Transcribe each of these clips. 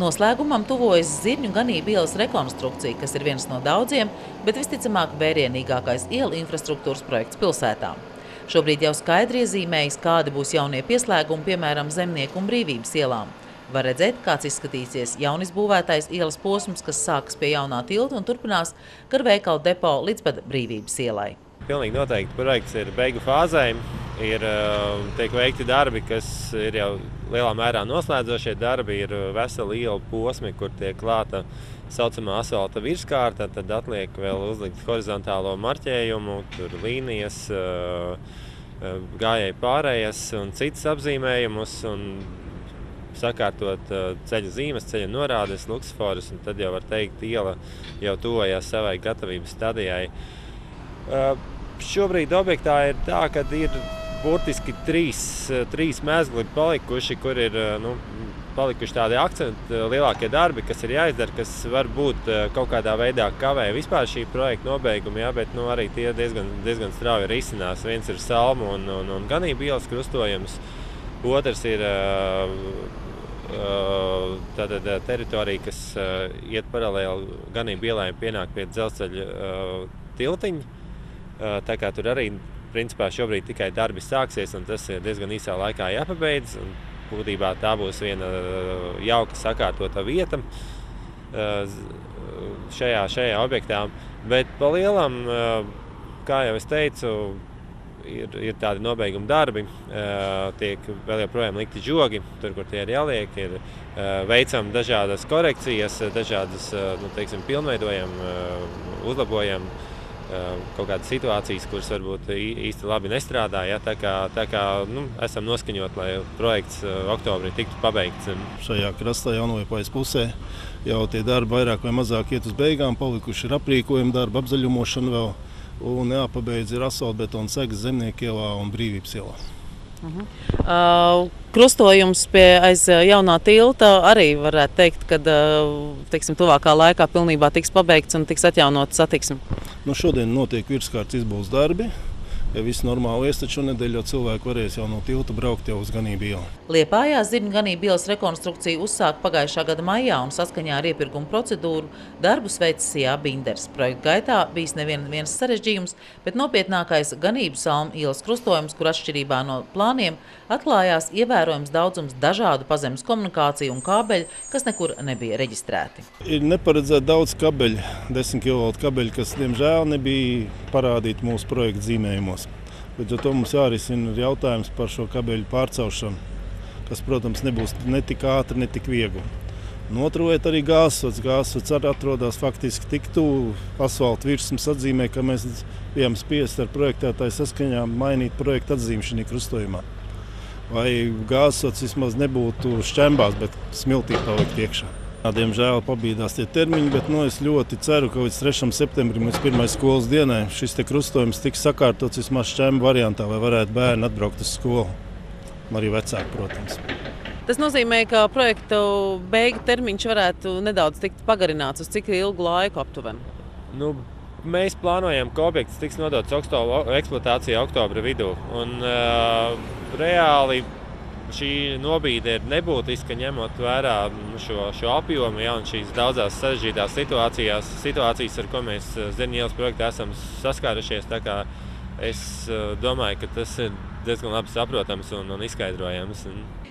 Noslēgumam tuvojas Zirņu ganību ielas rekonstrukcija, kas ir viens no daudziem, bet visticamāk vērienīgākais ielu infrastruktūras projekts pilsētā. Šobrīd jau skaidri iezīmējas, kādi būs jaunie pieslēgumi, piemēram, Zemnieku un Brīvības ielām. Var redzēt, kāds izskatīsies jaunizbūvētais ielas posms, kas sākas pie jaunā tilta un turpinās gar veikalu depo līdz pat Brīvības ielai. Pilnīgi noteikti projekts ir beigu fāzē. Tiek veikti darbi, kas ir jau lielā mērā noslēdzošie darbi. Ir vesela iela posmi, kur tiek klāta saucamā asfalta virskārta. Tad atliek vēl uzlikt horizontālo marķējumu, tur līnijas, gājēju pārējas un citas apzīmējumus. Un sakārtot ceļa zīmes, ceļa norādes, luksusforus. Tad jau var teikt, iela jau tuvojās savai gatavības stadijai. Šobrīd objektā ir tā, ka ir burtiski trīs mezgli palikuši, kur ir palikuši tādi akcenti, lielākie darbi, kas ir jāizdara, kas varbūt kaut kādā veidā kavē vispār šī projekta nobeigumu, bet arī tie diezgan strauji risinās. Viens ir Salmu un Ganību ielas krustojums, otrs ir tātad teritorija, kas iet paralēli Ganību ielai un pienāk pie dzelzceļa tiltiņa. Tā kā tur arī principā šobrīd tikai darbi sāksies, un tas ir diezgan īsā laikā jāpabeidz. Būtībā tā būs viena jauka sakārtota vieta šajā objektā. Bet pa lielam, kā jau es teicu, ir tādi nobeiguma darbi, tiek vēl joprojām likti žogi, tur, kur tie ir jāliek, veicam dažādas korekcijas, dažādas, pilnveidojam, uzlabojam kaut kādas situācijas, kuras varbūt īsti labi nestrādā. Tā kā esam noskaņot, lai projekts oktobrī tiktu pabeigts. Šajā krastā Jaunaviepas pusē jau tie darbi vairāk vai mazāk iet uz beigām, palikuši ir aprīkojuma darbi, apzaļumošana vēl, un jāpabeidz ir asfaltbetona segas Zemnieku ielā un Brīvības ielā. Krustojums aiz jaunā tilta arī varētu teikt, ka tuvākā laikā pilnībā tiks pabeigts un tiks atjaunota satiksme. Šodien notiek virskārtas izbūves darbi. Ja viss normāli ies, tad šonedēļ jau cilvēki varēs jau no tilta braukt jau uz Ganību ielu. Liepājā Zirņu ganību ielas rekonstrukciju uzsāka pagājušā gada maijā un saskaņā ar iepirkuma procedūru darbus veica Sijā Binders. Projekta gaitā bijis neviens sarežģījums, bet nopietnākais Ganību Salmu ielas krustojums, kur atšķirībā no plāniem atklājās ievērojams daudzums dažādu pazemes komunikāciju un kābeļu, kas nekur nebija reģistrēti. Ir neparedzēti daudz kabeļu, 10 kV kabeļu, kas diemžēl nebija parādīti mūsu projekta zīmējumos. Līdz ar to mums jārisina jautājums par šo kabeļu pārcelšanu, kas, protams, nebūs ne tik ātri, ne tik viegli. Un otra lieta arī gāzesvads. Gāzesvads arī atrodas faktiski tik tuvu asfalta virsmas atzīmē, ka mēs bijām spiesti ar projektētāju saskaņā mainīt projekta atzīmi šajā krustojumā. Vai gāzesvads vismaz nebūtu šķembās, bet smiltī palikt iekšā. Diemžēl pabīdās tie termiņi, bet es ļoti ceru, ka līdz 3. septembrim, līdz 1. skolas dienai, šis te krustojums tiks sakārtots vismaz šķembu variantā, lai varētu bērni atbraukt uz skolu. Arī vecāki, protams. Tas nozīmē, ka projektu beigu termiņš varētu nedaudz tikt pagarināts. Uz cik ilgu laiku aptuveni? Mēs plānojam, ka objekts tiks nodots eksploatācijā oktobra vidū. Un reāli šī nobīde ir nebūtiska, ņemot vērā šo apjomu un šīs daudzās sarežģītās situācijas, ar ko mēs Zirņu ielas projektā esam saskārušies. Tā kā es domāju, ka tas ir diezgan labi saprotams un izskaidrojams.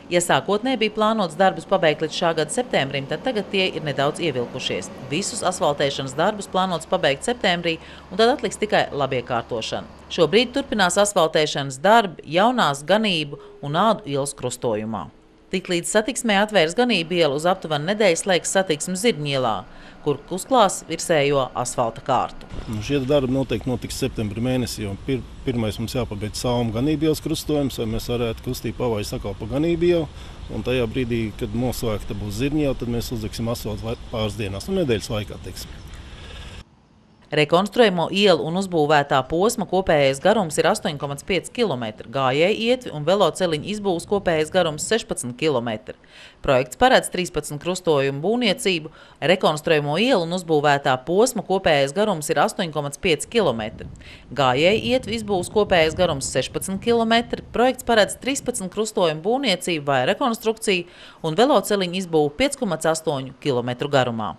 Ja sākotnēji bija plānots darbus pabeigt līdz šā gada septembrim, tad tagad tie ir nedaudz ievilkušies. Visus asfaltēšanas darbus plānots pabeigt septembrī, un tad atliks tikai labiekārtošana. Šobrīd turpinās asfaltēšanas darbi jaunās Ganību un Ādu ielas krustojumā. Tiklīdz satiksmē atvērs Ganību ielu, uz aptuveni nedēļu slēgs satiksmi Zirņu ielā, kur uzklās virsējo asfalta kārtu. Šie darbi noteikti notiks septembra mēnesī, jo pirmais mums jāpabeidz Salmu Ganību ielas krustojums, lai mēs varētu kustīt pavairs atkal pa Ganību ielu. Un tajā brīdī, kad noslēgta būs Zirņu iela, tad mēs uzliksim asfaltu pāris dienās, nedēļas laikā, teiksim. Rekonstruējamo ielu un uzbūvētā posma kopējais garums ir 8,5 km, gājēju ietvi un veloceliņu izbūves kopējais garums 16 km. Projekts paredz 13 krustojumu būvniecību, rekonstruējamo ielu un uzbūvētā posma kopējais garums ir 8,5 km. Gājēju ietvi izbūves kopējais garums 16 km, projekts paredz 13 krustojumu būvniecību vai rekonstrukciju un veloceliņu izbūvu 5,8 km garumā.